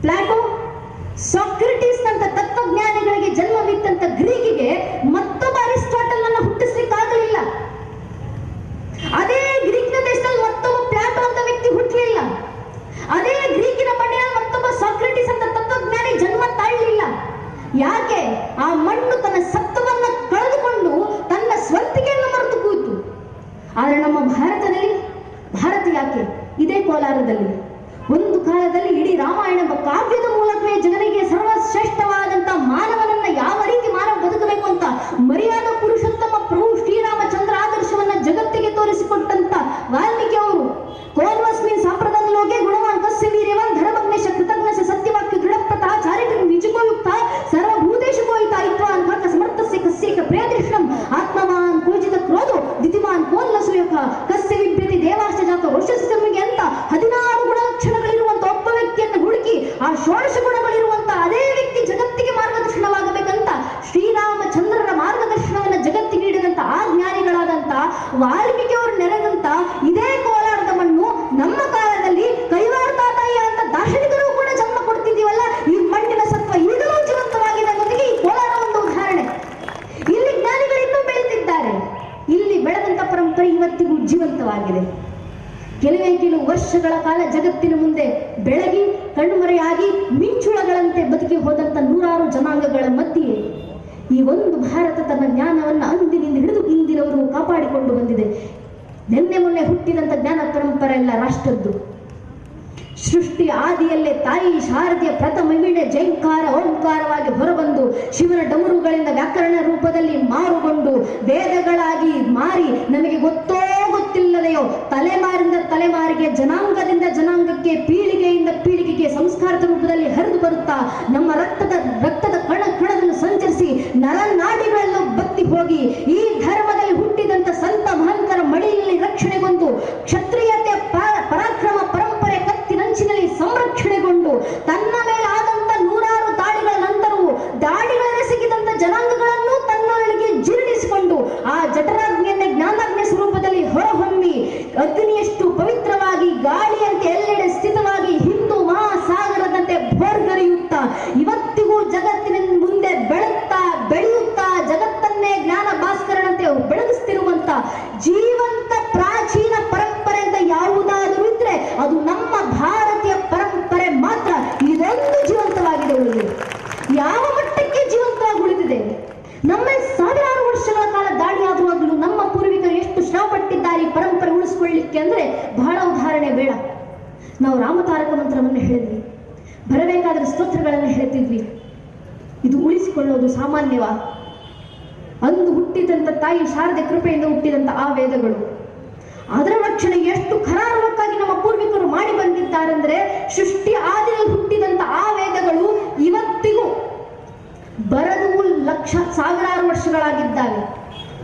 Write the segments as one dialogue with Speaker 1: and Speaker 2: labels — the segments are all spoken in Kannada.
Speaker 1: ಪ್ಲಾಟೋ, ಸಾಕ್ರೆಟಿಸ್ ಅಂತ ತತ್ವಜ್ಞಾನಿಗಳಿಗೆ ಜನ್ಮವಿತ್ತಂತ ಗ್ರೀಕಿಗೆ ಮತ್ತೊಬ್ಬ ಅರಿಸ್ಟಾಟಲ್ ಅನ್ನು ಹುಟ್ಟಿಸ್ಲಿಕ್ಕಾಗಲಿಲ್ಲ. ಅದೇ ಗ್ರೀಕ್ನ ದೇಶದಲ್ಲಿ ಮತ್ತೊಬ್ಬ ಪ್ಲಾಟೋ ಅಂತ ವ್ಯಕ್ತಿ ಹುಟ್ಟಲಿಲ್ಲ. ಅದೇ ಗ್ರೀಕಿನ ಮಣ್ಣಿನಲ್ಲಿ ಮತ್ತೊಬ್ಬ ಸಾಕ್ರೆಟಿಸ್ ಅಂತ ತತ್ವಜ್ಞಾನಿ ಜನ್ಮ ತಾಳಲಿಲ್ಲ. ಯಾಕೆ? ಆ ಮಣ್ಣು ತನ್ನ ಸತ್ವವನ್ನ ಕಳೆದುಕೊಂಡು ತನ್ನ ಸ್ವಂತಿಕೆಯನ್ನು ಮರೆತು ಕೂತು. ಆದರೆ ನಮ್ಮ ಭಾರತದಲ್ಲಿ, ಭಾರತ ಯಾಕೆ? ಇದೇ ಕೋಲಾರದಲ್ಲಿ ಒಂದು ಕಾಲದಲ್ಲಿ ಇಡೀ ರಾಮಾಯಣ ಎಂಬ ಕಾವ್ಯದ ಮೂಲಕವೇ ಜನರಿಗೆ ಸರ್ವಶ್ರೇಷ್ಠವಾದಂತ ಮಾನವನನ್ನ ಯಾವ ರೀತಿ ಮಾನವ ಬದುಕಬೇಕು ಅಂತ ಮರ್ಯಾದ ಪುರುಷೋತ್ತಮ ಪ್ರಭು ಶ್ರೀರಾಮಚಂದ್ರ ಆದರ್ಶವನ್ನ ಜಗತ್ತಿಗೆ ತೋರಿಸಿಕೊಟ್ಟಂತ ವಾಲ್ಮೀಕಿ ಅವರು ಕೋರ್ವಸ್ಮಿನ್ ಸಾಂಪ್ರದಾಯಲೋಗೆ ಗುಣವಾನ್ ಕಸ್ಯ ವೀರ್ಯವಾನ್ ಧರ್ಮಜ್ಞೇಶ ಕೃತಜ್ಞಶ ಸತ್ಯವಾಕ್ಯ ದೃಢಪ್ರತ ಚಾರಿತ್ರ ನಿಜಕೋಯುಕ್ತ ಸರ್ವಭೂತೇಶುಕೋಯುತ ಇತ್ವಾನ್ ಕಾಕ ಸಮರ್ಥಸ್ಯ ಕಸ್ಯೇಕ ಪ್ರಿಯದೃಷ್ಟಂ ಆತ್ಮವಾನ್ ಕೋಜಿತ ಕ್ರೋಧೋ ದಿತಿಮಾನ್ ಕೋಲ್ಲಸುಯಕ ಕಸ್ಯ ವಿಭ್ಯತಿ ದೇವಾಶ್ಚ ಜಾತ ವರ್ಷಸ್ಯಮಿಗೆ ಅಂತ 16 ಗುಣಲಕ್ಷಣಗಳಿರುವಂತ ಒಬ್ಬ ವ್ಯಕ್ತಿಯನ್ನು ಹುಡುಕಿ ಆ 16 ಗುಣಗಳಿರುವಂತ ಅದೇ ವ್ಯಕ್ತಿ ಜಗತ್ತಿಗೆ ಮಾರ್ಗದರ್ಶನವಾಗಬೇಕಂತ ಶ್ರೀರಾಮಚಂದ್ರರ ಮಾರ್ಗದರ್ಶನವನ್ನು ಜಗತ್ತಿಗೆ ನೀಡಿದಂತ ಆ ಜ್ಞಾನಿಗಳಾದಂತ ವಾಲ್ಮೀಕಿ ಅವರು ನೆರೆದಂತ ಇದೇ ಕೋಲಾರದ ಮಣ್ಣು ನಮ್ಮ ಕಾಲದಲ್ಲಿ ಕೈವಾರ ತಾತಯ್ಯ ಅಂತ ದಾರ್ಶನಿಕರು ಕೂಡ ಜನ್ಮ ಕೊಡ್ತಿದ್ದೀವಲ್ಲ, ಈ ಮಣ್ಣಿನ ಸತ್ವ ಈಗಲೂ ಜೀವಂತವಾಗಿದೆ ಅನ್ನೋದಕ್ಕೆ ಈ ಕೋಲಾರ ಒಂದು ಉದಾಹರಣೆ. ಇಲ್ಲಿ ಜ್ಞಾನಿಗಳು ಇನ್ನೂ ಬೆಳೆದಿದ್ದಾರೆ. ಇಲ್ಲಿ ಬೆಳೆದಂತ ಪರಂಪರೆ ಇವತ್ತಿಗೂ ಜೀವಂತವಾಗಿದೆ. ಕೆಲವು ವರ್ಷಗಳ ಕಾಲ ಜಗತ್ತಿನ ಮುಂದೆ ಬೆಳಗಿ ಕಣ್ಮರೆಯಾಗಿ ಮಿಂಚುಳಗಳಂತೆ ಬದುಕಿ ಹೋದಂತ 100 ಜನಾಂಗಗಳ ಮಧ್ಯೆ ಈ ಒಂದು ಭಾರತ ತನ್ನ ಜ್ಞಾನವನ್ನು ಅಂದಿನಿಂದ ಹಿಡಿದು ಇಂದಿನವರು ಕಾಪಾಡಿಕೊಂಡು ಬಂದಿದೆ. ನಿನ್ನೆ ಮೊನ್ನೆ ಹುಟ್ಟಿದಂತ ಜ್ಞಾನ ಪರಂಪರೆ ಎಲ್ಲ ರಾಷ್ಟ್ರದ್ದು. ಸೃಷ್ಟಿ ಆದಿಯಲ್ಲೇ ತಾಯಿ ಶಾರದೆಯ ಪ್ರಥಮ ವೀಣೆ ಜೈಂಕಾರ ಓಂಕಾರವಾಗಿ ಹೊರಬಂದು ಶಿವನ ಡಮರುಗಳಿಂದ ವ್ಯಾಕರಣ ರೂಪದಲ್ಲಿ ಮಾರುಗೊಂಡು ವೇದಗಳಾಗಿ ಮಾರಿ ನಮಗೆ ಗೊತ್ತೋ ಗೊತ್ತಿಲ್ಲದೆಯೋ ತಲೆಮಾರಿಂದ ತಲೆಮಾರಿಗೆ ಜನಾಂಗದಿಂದ ಜನಾಂಗಕ್ಕೆ ಪೀಳಿಗೆಯಿಂದ ಪೀಳಿಗೆಗೆ ಸಂಸ್ಕಾರದ ರೂಪದಲ್ಲಿ ಹರಿದು ಬರುತ್ತಾ ನಮ್ಮ ರಕ್ತದ ಕಣದಲ್ಲಿ ಸಂಚರಿಸಿ ನರನಾಡಿಗಳಲ್ಲೂ ಬತ್ತಿ ಹೋಗಿ ಈ ಧರ್ಮದಲ್ಲಿ ಹುಟ್ಟಿದಂತ ಸಂತ ಮಹಂತರ ಮಡಿಯಲ್ಲಿ ರಕ್ಷಣೆಗೊಂಡು ಕ್ಷತ್ರಿಯತೆ ಪರಾಕ್ರಮ ಪರಂಪರೆ ಕತ್ತಿನಂಚಿನಲ್ಲಿ ಸಂರಕ್ಷಣೆಗೊಂಡು ತನ್ನ ಮೇಲೆ ಆದಂತ 100 ದಾಳಿಗಳ ನಂತರವೂ ದಾಳಿಗಳೆಸಗಿದಂತ ಜನಾಂಗಗಳನ್ನು ತನ್ನೊಳಗೆ ಜೀರ್ಣಿಸಿಕೊಂಡು ಆ ಜಠರಾಗ್ನಿಯನ್ನೇ ಜ್ಞಾನಾಗ್ನಿ ಸ್ವರೂಪದಲ್ಲಿ ಹೊರಹೊಮ್ಮಿ ಅಗ್ನಿಯಷ್ಟು ಪವಿತ್ರವಾಗಿ ಗಾಳಿಯಂತೆ ಎಲ್ಲೆಡೆ ಸ್ಥಿತವಾಗಿ ಹಿಂದೂ ಮಹಾಸಾಗರದಂತೆ ಭೋರ್ಗರೆಯುತ್ತಾ ಇವತ್ತಿಗೂ ಜಗತ್ತಿನ ಮುಂದೆ ಬೆಳೆಯುತ್ತಾ ಜಗತ್ತನ್ನೇ ಜ್ಞಾನ ಭಾಸ್ಕರನಂತೆ ಬೆಳಗಿಸ್ತಿರುವಂತ ಜೀವಂತ ಪ್ರಾಚೀನ ಪರಂಪರೆ ಅಂತ ಯಾವುದಾದರೂ ಇದ್ರೆ ಅದು ನಮ್ಮ ಭಾರತೀಯ ಪರಂಪರೆ ಮಾತ್ರ. ಇದೊಂದು ಜೀವಂತವಾಗಿದೆ. ಉಳಿದಿದೆ. ಯಾವ ಮಟ್ಟಕ್ಕೆ ಜೀವಂತವಾಗಿ ಉಳಿದಿದೆ? ನಮ್ಮ 1000 ವರ್ಷಗಳ ಕಾಲ ದಾಳಿಯಾಗುವಾಗಲೂ ನಮ್ಮ ಪೂರ್ವಿಕರು ಎಷ್ಟು ಶ್ರಮ ಪಟ್ಟಿದ್ದಾರೆ ಈ ಪರಂಪರೆ ಉಳಿಸಿಕೊಳ್ಳಿಕ್ಕೆ ಅಂದ್ರೆ ಬಹಳ ಉದಾಹರಣೆ ಬೇಡ. ನಾವು ರಾಮತಾರಕ ಮಂತ್ರವನ್ನು ಹೇಳಿದ್ವಿ, ಬರಬೇಕಾದ್ರೆ ಸ್ತೋತ್ರಗಳನ್ನು ಹೇಳ್ತಿದ್ವಿ. ಇದು ಉಳಿಸಿಕೊಳ್ಳೋದು ಸಾಮಾನ್ಯವಾ? ಅಂದು ಹುಟ್ಟಿದಂತ ತಾಯಿ ಶಾರದೆ ಕೃಪೆಯಿಂದ ಹುಟ್ಟಿದಂತ ಆ ವೇದಗಳು, ಅದರ ರಕ್ಷಣೆ ಎಷ್ಟು ಕರಾರುವಕ್ಕಾಗಿ ನಮ್ಮ ಪೂರ್ವಿಕರು ಮಾಡಿ ಬಂದಿದ್ದಾರೆಂದ್ರೆ ಸೃಷ್ಟಿ ಆದಿಯಲ್ಲಿ ಹುಟ್ಟಿದಂತ ಆ ವೇದಗಳು ಇವತ್ತಿಗೂ ಬರದು ಸಾವಿರಾರು ವರ್ಷಗಳಾಗಿದ್ದಾವೆ.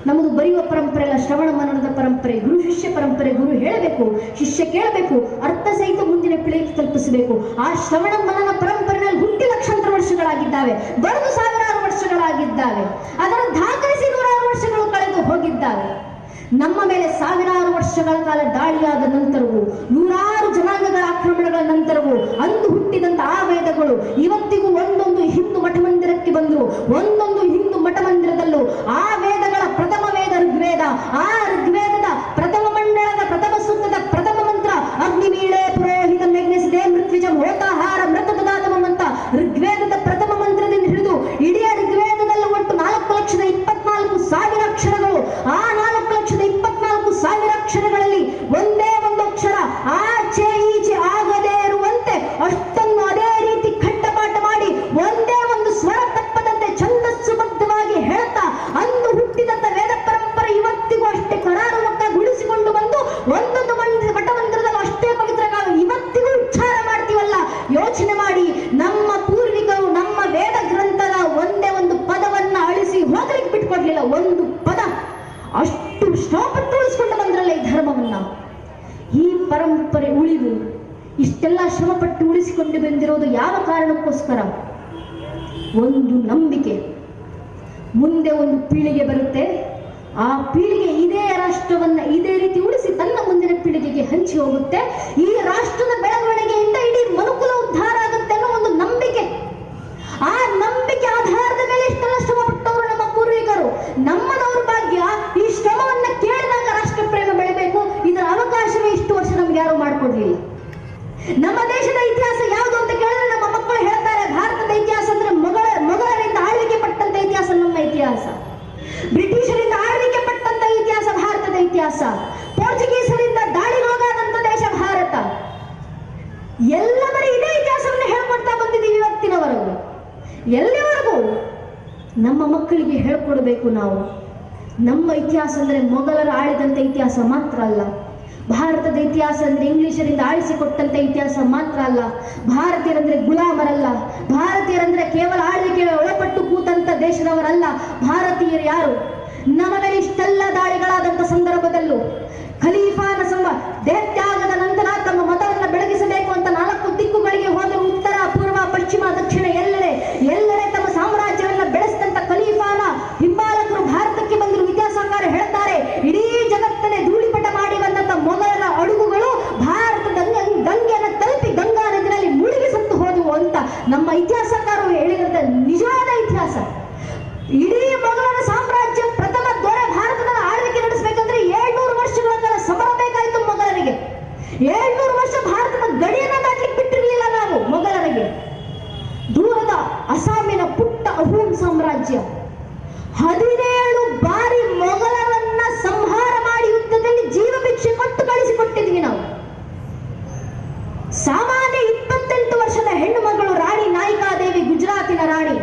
Speaker 1: ನಮ್ಮದು ಬರೆಯುವ ಪರಂಪರೆ ಅಲ್ಲ, ಶ್ರವಣ ಮನನದ ಪರಂಪರೆ, ಗುರು ಶಿಷ್ಯ ಪರಂಪರೆ. ಗುರು ಹೇಳಬೇಕು, ಶಿಷ್ಯ ಕೇಳಬೇಕು, ಅರ್ಥ ಸಹಿತ ಮುಂದಿನ ಪೀಳಿಗೆ ಕಲ್ಪಿಸಬೇಕು. ಆ ಶ್ರವಣ ಮನನ ಪರಂಪರೆಯಲ್ಲಿ ಹುಟ್ಟಿ ಲಕ್ಷಾಂತರ ವರ್ಷಗಳಾಗಿದ್ದಾವೆ, ಬರೆದು ಸಾವಿರಾರು ವರ್ಷಗಳಾಗಿದ್ದಾವೆ, ಅದರ ದಾಖಲಿಸಿ 100 ವರ್ಷಗಳು ಕಳೆದು ಹೋಗಿದ್ದಾವೆ. ನಮ್ಮ ಮೇಲೆ ಸಾವಿರಾರು ವರ್ಷಗಳ ಕಾಲ ದಾಳಿಯಾದ ನಂತರವೂ 100 ಜನಾಂಗಗಳ ಆಕ್ರಮಣಗಳ ನಂತರವೂ ಅಂದು ಹುಟ್ಟಿದಂತ ಆ ವೇದಗಳು ಇವತ್ತಿಗೂ ಒಂದೊಂದು ಹಿಂದೂ ಮಠ ಮಂದಿರಕ್ಕೆ ಬಂದರು. ಒಂದೊಂದು ಹಿಂದೂ ಮಠ ಮಂದಿರದಲ್ಲೂ ಆ ವೇದಗಳ ಪ್ರಥಮ ವೇದ ಋಗ್ವೇದ, ಆ ಋಗ್ವೇದದ ಪ್ರಥಮ ಮಂಡಳದ ಪ್ರಥಮ ಸೂಕ್ತದ ಪ್ರಥಮ ಮಂತ್ರ ಅಗ್ನಿವೀಳೆ ಪುರೋಹಿತ ಮೇಘ್ನೆಸಿದೆ ಮೃತ್ವಿಜಂ ಹೋತಾಹಾರ ಮೃತದಾತಮಂ ಅಂತ ಋಗ್ವೇದದ ಪ್ರಥಮ ಮಂತ್ರದಿಂದ ಹಿಡಿದು ಇಡೀ ಋಗ್ವೇದದಲ್ಲಿ ಒಟ್ಟು 4,24,000 ಅಕ್ಷರಗಳು. ಆ 4,24,000 ಅಕ್ಷರಗಳಲ್ಲಿ ಒಂದೇ ಒಂದು ಅಕ್ಷರ ಆಚೆ ಈಚೆ ಆಗದೇ ಇರುವಂತೆ ಅಷ್ಟನ್ನು ಅದೇ ರೀತಿ ಕಟ್ಟಪಾಠ ಮಾಡಿ ಒಂದೇ ಒಂದು ಸ್ವರ ತಪ್ಪದಂತೆ ಛಂದಸ್ಸುಬದ್ಧವಾಗಿ ಹೇಳ್ತಾ ಅಂದು ಹುಟ್ಟಿದಂತ ವೇದ ಪರಂಪರೆ ಇವತ್ತಿಗೂ ಅಷ್ಟೇ ಕರಾರುವಕ್ಕಾಗಿ ಉಳಿಸಿಕೊಂಡು ಬಂದು ಒಂದೊಂದು ಮಠಮಂದಿರದಲ್ಲೂ ಅಷ್ಟೇ ಪವಿತ್ರ ಇವತ್ತಿಗೂ ಉಚ್ಚಾರ ಮಾಡ್ತೀವಲ್ಲ. ಯೋಚನೆ ಮಾಡಿ, ನಮ್ಮ ಪೂರ್ವಿಕರು ನಮ್ಮ ವೇದ ಗ್ರಂಥದ ಒಂದೇ ಒಂದು ಪದವನ್ನ ಅಳಿಸಿ ಹೋಗ್ಲಿಕ್ಕೆ ಬಿಟ್ಕೊಡ್ಲಿಲ್ಲ. ಒಂದು ಪದ ಅಷ್ಟು ಶ್ರಮಪಟ್ಟು ಉಳಿಸ್ಕೊಂಡು ಬಂದ್ರಲ್ಲ ಈ ಧರ್ಮವನ್ನ. ಈ ಪರಂಪರೆ ಉಳಿದು ಇಷ್ಟೆಲ್ಲ ಶ್ರಮಪಟ್ಟು ಉಳಿಸಿಕೊಂಡು ಬಂದಿರೋದು ಯಾವ ಕಾರಣಕ್ಕೋಸ್ಕರ? ಒಂದು ನಂಬಿಕೆ. ಮುಂದೆ ಒಂದು ಪೀಳಿಗೆ ಬರುತ್ತೆ, ಆ ಪೀಳಿಗೆ ಇದೇ ರಾಷ್ಟ್ರವನ್ನ ಇದೇ ರೀತಿ ಉಳಿಸಿ ತನ್ನ ಮುಂದಿನ ಪೀಳಿಗೆಗೆ ಹಂಚಿ ಹೋಗುತ್ತೆ. ಈ ರಾಷ್ಟ್ರದ ಬೆಳವಣಿಗೆಯಿಂದ ಇಡೀ ಮನುಕುಲ ಉದ್ಧಾರ ಆಗುತ್ತೆ ಅನ್ನೋ ಒಂದು ಎಲ್ಲಿವರೆಗೂ ನಮ್ಮ ಮಕ್ಕಳಿಗೆ ಹೇಳ್ಕೊಡ್ಬೇಕು ನಾವು. ನಮ್ಮ ಇತಿಹಾಸ ಅಂದರೆ ಮೊಘಲರ ಆಳಿದಂಥ ಇತಿಹಾಸ ಮಾತ್ರ ಅಲ್ಲ, ಭಾರತದ ಇತಿಹಾಸ ಅಂದರೆ ಇಂಗ್ಲಿಷರಿಂದ ಆಳಿಸಿಕೊಟ್ಟಂಥ ಇತಿಹಾಸ ಮಾತ್ರ ಅಲ್ಲ, ಭಾರತೀಯರಂದ್ರೆ ಗುಲಾಮರಲ್ಲ, ಭಾರತೀಯರಂದ್ರೆ ಕೇವಲ ಆಳ್ವಿಕೆಗೆ ಒಳಪಟ್ಟು ಕೂತಂಥ ದೇಶದವರಲ್ಲ. ಭಾರತೀಯರು ಯಾರು? ನಮ್ಮ ಮೇಲೆ ಇಷ್ಟೆಲ್ಲ ದಾಳಿಗಳಾದಂಥ ಸಂದರ್ಭದಲ್ಲೂ ಖಲೀಫಾನ ದೇಹತ್ಯಾಗದ ನಂತರ ತಮ್ಮ ಮತವನ್ನು ಬೆಳಗಿಸಬೇಕು ಅಂತ 4 ದಿಕ್ಕುಗಳಿಗೆ ಹೋದರು. ಉತ್ತರ, ಪೂರ್ವ, ಪಶ್ಚಿಮ, ದಕ್ಷಿಣ, ಎಲ್ಲೆಡೆ ತಮ್ಮ ಸಾಮ್ರಾಜ್ಯವನ್ನು ಬೆಳೆಸಿದಂತ ಖಲೀಫಾನ ಹಿಂಬಾಲಕರು ಭಾರತಕ್ಕೆ ಬಂದರು. ಇತಿಹಾಸಕಾರ ಹೇಳ್ತಾರೆ, ಇಡೀ ಜಗತ್ತನ್ನೇ ಧೂಳಿಪಟ ಮಾಡಿ ಬಂದಂತ ಮೊಘಲರ ಅಡುಗುಗಳು ಭಾರತದ ಗಂಗೆಯನ್ನು ತಲುಪಿ ಗಂಗಾ ನದಿಯಲ್ಲಿ ಮುಳುಗಿ ಸತ್ತು ಹೋದವು ಅಂತ ನಮ್ಮ ಇತಿಹಾಸಕಾರರು ಹೇಳಿದಂತ ನಿಜವಾದ ಇತಿಹಾಸ. ಇಡೀ ಮೊಘಲರ ಸಾಮ್ರಾಜ್ಯ ಪ್ರಥಮ ದೊರೆ ಭಾರತದ ಆಳ್ವಿಕೆ ನಡೆಸಬೇಕಂದ್ರೆ 700 ವರ್ಷಗಳ ಕಾಲ ಸಮರ ಬೇಕಾಯಿತು ಮೊಘಲರಿಗೆ. 700 ವರ್ಷ ಭಾರತದ ಗಡಿಯನ್ನ ದಾಟಲಿಕ್ಕೆ ಬಿಟ್ಟಿರಲಿಲ್ಲ ನಾವು ಮೊಘಲರಿಗೆ. ದೂರದ ಅಸ್ಸಾಮಿನ ಪುಟ್ಟ ಅಹೂಮ್ ಸಾಮ್ರಾಜ್ಯ 17 ಬಾರಿ ಮೊಘಲರನ್ನ ಸಂಹಾರ ಮಾಡಿ ಯುದ್ಧದಲ್ಲಿ ಜೀವ ಭಿಕ್ಷೆ ಕೊಟ್ಟು ಕಳಿಸಿಕೊಟ್ಟಿದ್ವಿ ನಾವು. ಸಾಮಾನ್ಯ 28 ವರ್ಷದ ಹೆಣ್ಣು ಮಗಳು ರಾಣಿ ನಾಯಿಕಾದೇವಿ, ಗುಜರಾತಿನ ರಾಣಿ.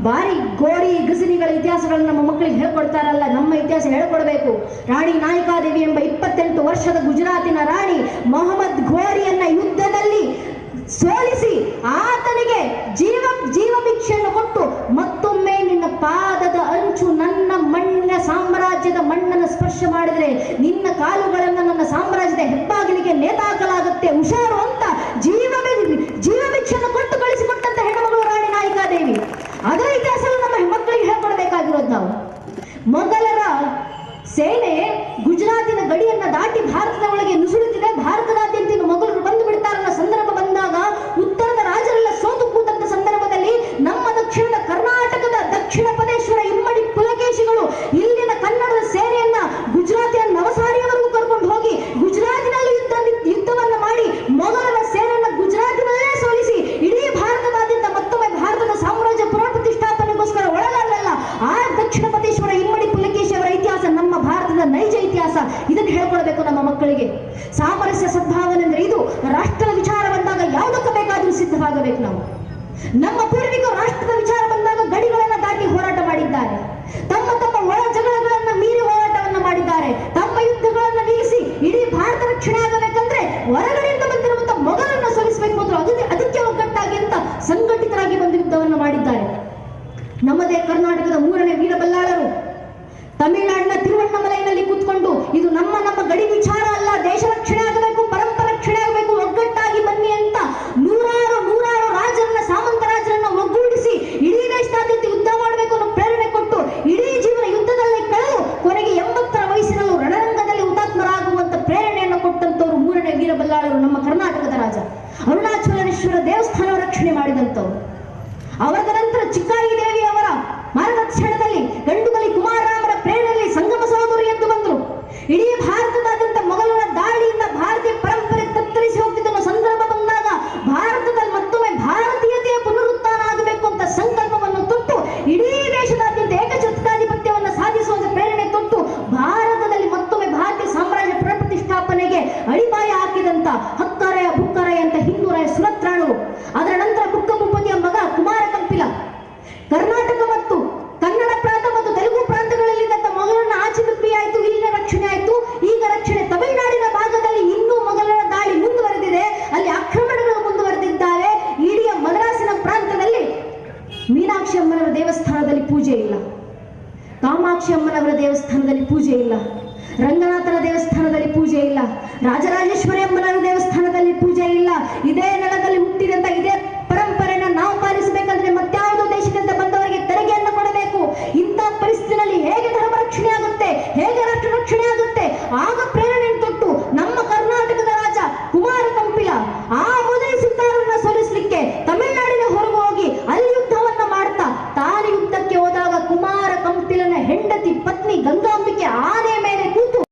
Speaker 1: ಬಾರಿ ಗೋರಿ ಗಜನಿಗಳ ಇತಿಹಾಸಗಳನ್ನು ನಮ್ಮ ಮಕ್ಕಳಿಗೆ ಹೇಳ್ಕೊಡ್ತಾರಲ್ಲ, ನಮ್ಮ ಇತಿಹಾಸ ಹೇಳ್ಕೊಡ್ಬೇಕು. ರಾಣಿ ನಾಯಿಕಾದೇವಿ ಎಂಬ 28 ವರ್ಷದ ಗುಜರಾತಿನ ರಾಣಿ ಮೊಹಮ್ಮದ್ ಘೋರಿಯನ್ನ ಯುದ್ಧದಲ್ಲಿ ಸೋಲಿಸಿ ಆತನಿಗೆ ಜೀವ ಭಿಕ್ಷೆಯನ್ನು ಕೊಟ್ಟು, ಮತ್ತೊಮ್ಮೆ ನಿನ್ನ ಪಾದದ ಅಂಚು ನನ್ನ ಮಣ್ಣಿನ ಸಾಮ್ರಾಜ್ಯದ ಮಣ್ಣನ್ನು ಸ್ಪರ್ಶ ಮಾಡಿದರೆ ನಿನ್ನ ಕಾಲುಗಳನ್ನು ನನ್ನ ಸಾಮ್ರಾಜ್ಯದ ಹೆಬ್ಬಾಗಿಲಿಗೆ ನೇತಾಕಲಾಗುತ್ತೆ, ಹುಷಾರು ಅಂತ ಜೀವ ಭಿಕ್ಷೆಯನ್ನು ಕೊಟ್ಟು ಕಳಿಸಿಕೊಟ್ಟಂತ ಹೆಣ್ಣುಮಗಳು ರಾಣಿ ನಾಯಿಕಾದೇವಿ. ಅದರ ಇತಿಹಾಸ ನಮ್ಮ ಮಕ್ಕಳಿಗೆ ಹೇಳ್ಕೊಡ್ಬೇಕಾಗಿರೋದು ನಾವು. ಮೊಘಲರ ಸೇನೆ ಗುಜರಾತಿನ ಗಡಿಯನ್ನ ದಾಟಿ ಭಾರತದ ಒಳಗೆ ನುಸುಳುತ್ತಿದೆ. ಭಾರತದಾದ್ಯಂತ ಮೊಘಲರು ಬಂದು ಬಿಡ್ತಾರನ್ನ ಸಂದರ್ಭ ಬಂದಾಗ ಉತ್ತರದ ರಾಜರೆಲ್ಲ ಸೋತು ಕೂತಂತ ಸಂದರ್ಭದಲ್ಲಿ ನಮ್ಮ ದಕ್ಷಿಣದ ಕರ್ನಾಟಕದ ದಕ್ಷಿಣ ಪದೇಶ್ವರ ಇಮ್ಮಡಿ ಪುಲಕೇಶಿಗಳು ಇಲ್ಲಿನ ಕನ್ನಡದ ಸೇನೆಯನ್ನ ಗುಜರಾತಿನ ನವಸಾರಿಯವರೆಗೂ ಕರ್ಕೊಂಡು ಹೋಗಿ ಗುಜರಾತಿನಲ್ಲಿ ಯುದ್ಧವನ್ನ ಮಾಡಿ ಮೊಘಲರ ಸೇನೆಯನ್ನ ಗುಜರಾತಿನಲ್ಲೇ ಸೋಲಿಸಿ ಇಡೀ ಭಾರತದಾದ್ಯಂತ ಮತ್ತೊಮ್ಮೆ ಭಾರತದ ಸಾಮ್ರಾಜ್ಯ ಪುನರ್ ಪ್ರತಿಷ್ಠಾಪನೆಗೋಸ್ಕರ ಒಳಗಾಗಲ್ಲ. ಆ ದಕ್ಷಿಣ ಪದೇಶ್ವರ ಇಮ್ಮಡಿ ಪುಲಕೇಶಿ ಅವರ ಇತಿಹಾಸ ನಮ್ಮ ಭಾರತದ ನೈಜ ಇತಿಹಾಸ. ಇದನ್ನು ಹೇಳ್ಕೊಳ್ಬೇಕು ನಮ್ಮ ಮಕ್ಕಳಿಗೆ. ಸಾಮರಸ್ಯ ಸದ್ಭಾವನೆ ಅಂದ್ರೆ ಇದು. ರಾಷ್ಟ್ರದ ವಿಚಾರ ಬಂದಾಗ ಯಾವುದಕ್ಕೆ ಬೇಕಾದ್ರೂ ಸಿದ್ಧವಾಗಬೇಕು ನಾವು. ನಮ್ಮ ಪೂರ್ವಿಕರು ರಾಷ್ಟ್ರದ ವಿಚಾರ ಬಂದಾಗ ಗಡಿಗಳನ್ನ ದಾಟಿ ಹೋರಾಟ ಮಾಡಿದ್ದಾರೆ. ತಮ್ಮ ಒಳ ಜಗಳಗಳನ್ನ ಮೀರಿ ಹೋರಾಟವನ್ನ ಮಾಡಿದ್ದಾರೆ. ತಮ್ಮ ಯುದ್ಧಗಳನ್ನ ನಿಲ್ಲಿಸಿ ಇಡೀ ಭಾರತ ರಕ್ಷಣೆ ಆಗಬೇಕಂದ್ರೆ ಹೊರಗಡೆಯಿಂದ ಬಂದಿರುವಂತಹ ಮೊಘಲರನ್ನ ಸೋಲಿಸಬೇಕು ಅಂತ ಅದಕ್ಕೆ ಒಗ್ಗಟ್ಟಾಗಿ ಅಂತ ಸಂಘಟಿತರಾಗಿ ಬಂದು ಯುದ್ಧವನ್ನು ಮಾಡಿದ್ದಾರೆ. ನಮ್ಮದೇ ಕರ್ನಾಟಕದ 3ನೇ ವೀರಬಲ್ಲಾಳರು ತಮಿಳುನಾಡಿನ ತಿರುವಣ್ಣಾಮಲೈನಲ್ಲಿ ಕೂತ್ಕೊಂಡು ಇದು ನಮ್ಮ ಗಡಿ ವಿಚಾರ ಅಲ್ಲ, ದೇಶ ರಕ್ಷಣೆ ಆಗಬೇಕು, ಪರಂಪರೆ ರಕ್ಷಣೆ ಆಗಬೇಕು, ಒಗ್ಗಟ್ಟಾಗಿ ಬನ್ನಿ ಅಂತ ನೂರಾರು ರಾಜರನ್ನ, ಸಾಮಂತ ರಾಜರನ್ನ ಒಗ್ಗೂಡಿಸಿ ಇಡೀ ದೇಶದಾದ್ಯಂತ ಯುದ್ಧ ಮಾಡಬೇಕು ಅನ್ನೋ ಪ್ರೇರಣೆ ಕೊಟ್ಟು ಇಡೀ ಜೀವನ ಯುದ್ಧದಲ್ಲಿ ಕಳೆದು ಕೊನೆಗೆ 80ರ ವಯಸ್ಸಿನಲ್ಲೂ ರಣರಂಗದಲ್ಲಿ ಹುತಾತ್ಮರಾಗುವಂತ ಪ್ರೇರಣೆಯನ್ನು ಕೊಟ್ಟಂತವರು 3ನೇ ವೀರಬಲ್ಲಾಳರು ನಮ್ಮ ಕರ್ನಾಟಕದ ರಾಜ. ಅರುಣಾಚಲೇಶ್ವರ ದೇವಸ್ಥಾನ ರಕ್ಷಣೆ ಮಾಡಿದಂತವರು. ಅವರ ನಂತರ ಚಿಕ್ಕಾರಿ ದೇವಿ ಅವರ ಮಾರ್ಗದರ್ಶನದಲ್ಲಿ ಗಂಡುಗಲಿ ಕುಮಾರರಾಮರ ಪ್ರೇರಣೆಯಲ್ಲಿ ಸಂಗಮ ಸಹೋದರಿ ಎಂದು ಬಂದರು. ಇಡೀ ಭಾರತದಾದ್ಯಂತ ಮೊಘಲರ ದಾಳಿಯಿಂದ ಭಾರತೀಯ ಪರಂಪರೆ ತತ್ತರಿಸಿ ಹೋಗ್ತಿದ್ದ ಸಂದರ್ಭ ಬಂದಾಗ ಭಾರತದಲ್ಲಿ ಮತ್ತೊಮ್ಮೆ ಭಾರತೀಯತೆಯ ಪುನರುತ್ಥಾನ ಆಗಬೇಕು ಅಂತ ಸಂಕಲ್ಪವನ್ನು ತೊಟ್ಟು ಇಡೀ ದೇಶದಾದ್ಯಂತ ಏಕಛತ್ರಾಧಿಪತ್ಯವನ್ನು ಸಾಧಿಸುವಂತ ಪ್ರೇರಣೆ ತೊಟ್ಟು ಭಾರತದಲ್ಲಿ ಮತ್ತೊಮ್ಮೆ ಭಾರತೀಯ ಸಾಮ್ರಾಜ್ಯ ಪುನರ್ ಪ್ರತಿಷ್ಠಾಪನೆಗೆ ಅಡಿಪಾಯ ಹಾಕಿದಂತ ಹಕ್ಕರೆಯ ಬುಕ್ಕರೆಯ ಅಂತ ಹಿಂದೂರಾಯ ಸುರತ್ರಾಣರು. ಅದರ ನಂತರ ಬುಕ್ಕ ಭೂಪತಿಯ ಮಗ ಕುಮಾರ ಕಂಪಿಲ ಕರ್ನಾಟಕ ಮತ್ತು ಕನ್ನಡ ಪ್ರಾಂತ ಮತ್ತು ತೆಲುಗು ಪ್ರಾಂತಗಳಲ್ಲಿದ್ದಂತ ಮೊಘಲರನ್ನ ಆಚೆ ತಪ್ಪಿ ಆಯಿತು. ಇಲ್ಲಿನ ರಕ್ಷಣೆ ಆಯಿತು. ಈಗ ರಕ್ಷಣೆ ತಮಿಳುನಾಡಿನ ಭಾಗದಲ್ಲಿ ಇನ್ನೂ ಮೊಘಲರ ದಾಳಿ ಮುಂದುವರೆದಿದೆ. ಅಲ್ಲಿ ಆಕ್ರಮಣಗಳು ಮುಂದುವರೆದಿದ್ದಾವೆ. ಇಡೀ ಮದ್ರಾಸಿನ ಪ್ರಾಂತದಲ್ಲಿ ಮೀನಾಕ್ಷಿ ಅಮ್ಮನವರ ದೇವಸ್ಥಾನದಲ್ಲಿ ಪೂಜೆ ಇಲ್ಲ, ಕಾಮಾಕ್ಷಿ ಅಮ್ಮನವರ ದೇವಸ್ಥಾನದಲ್ಲಿ ಪೂಜೆ ಇಲ್ಲ, ರಂಗನಾಥನ ದೇವಸ್ಥಾನದಲ್ಲಿ ಪೂಜೆ ಇಲ್ಲ, ರಾಜರಾಜೇಶ್ವರಿ ಅಮ್ಮನವರ ದೇವಸ್ಥಾನದಲ್ಲಿ ಪೂಜೆ ಇಲ್ಲ. ಇದೇ ನೆಲದಲ್ಲಿ ಹುಟ್ಟಿದಂತ ಇದೇ ಪರಂಪರೆನ ನಾವು ಪಾಲಿಸಬೇಕಂದ್ರೆ ಮತ್ಯಾವುದೋ ದೇಶದಿಂದ ಬಂದವರಿಗೆ ತೆರಿಗೆಯನ್ನು ಕೊಡಬೇಕು. ಇಂಥ ಪರಿಸ್ಥಿತಿಯಲ್ಲಿ ಹೇಗೆ ಧರ್ಮ ರಕ್ಷಣೆ ಆಗುತ್ತೆ, ಹೇಗೆ ರಾಷ್ಟ್ರ ರಕ್ಷಣೆ ಆಗುತ್ತೆ? ಆಗ ಪ್ರೇರಣೆ ತೊಟ್ಟು ನಮ್ಮ ಕರ್ನಾಟಕದ ರಾಜ ಕುಮಾರ ಕಂಪಿಲ ಆ ಮೊದಲ ಸಿದ್ದಾರನ್ನ ಸೋಲಿಸಲಿಕ್ಕೆ ತಮಿಳುನಾಡಿನ ಹೊರಗೆ ಹೋಗಿ ಅಲ್ಲಿ ಯುದ್ಧವನ್ನ ಮಾಡ್ತಾ ತಾನು ಯುದ್ಧಕ್ಕೆ ಹೋದಾಗ ಕುಮಾರ ಕಂಪಿಲನ ಹೆಂಡತಿ ಪತ್ನಿ ಗಂಗಾಂಬಿಕೆ ಆನೆ ಮೇಲೆ